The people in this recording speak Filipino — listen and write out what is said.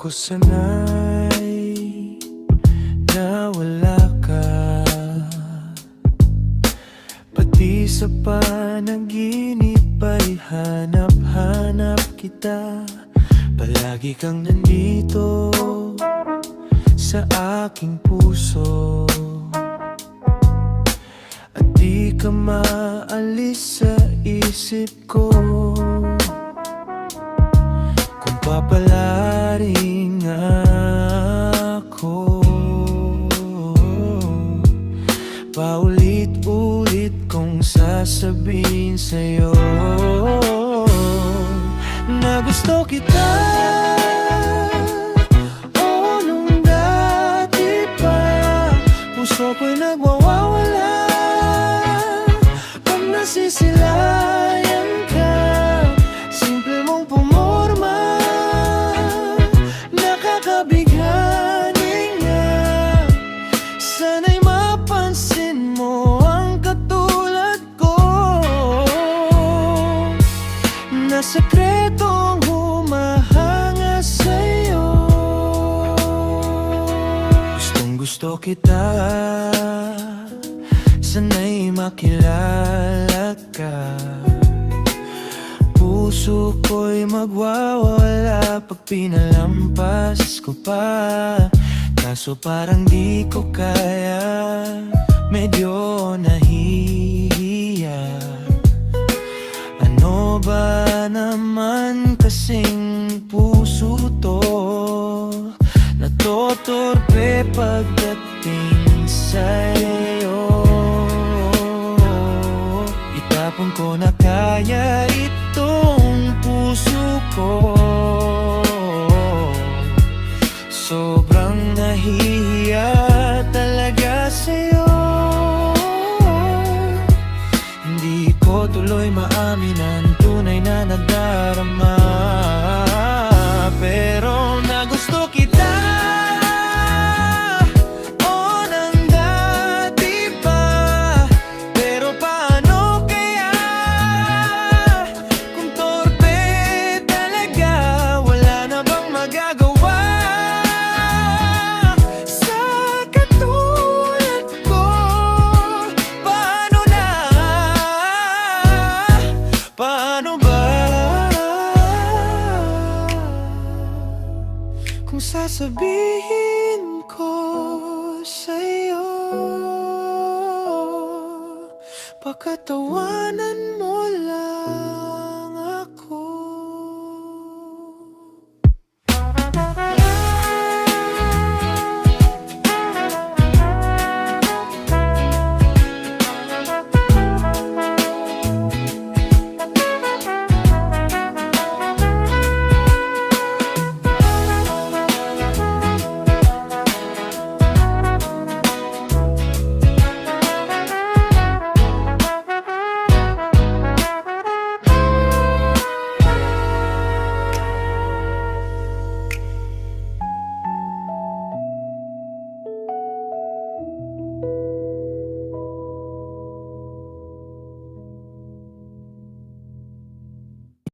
ko sana'y nawala ka, pati sa panaginip ay hanap-hanap kita. Palagi kang nandito sa aking puso, at di ka maalis sa isip ko. Kung papalaring ako, paulit-ulit kong sasabihin sa'yo na gusto kita. Oh, nung dati pa, puso ko'y nagwawawala pag nasisilayan ka. Simple mong pumorma, nakakabighani nga. Sana'y mapansin mo ang katulad ko, na sekretong humahanga sa'yo. Gustong-gusto kita, sana'y makilala ka. Puso ko'y magwawala pag pinalampas ko pa. Kaso parang di ko kaya, medyo nahihiya. Ano ba naman kasing puso to, natotorpe pagdating sa'yo. Itapon ko na kaya itong puso ko, sobrang nahihiya talaga sa'yo. Hindi ko tuloy maamin ang tunay na nadarama, pero nagusto kita. Oh, nang dati pa, pero paano kaya kung torpe talaga? Wala na bang magagawa sa katulad ko? Paano na? Paano ba kung sasabihin ko sa'yo, pakatawanan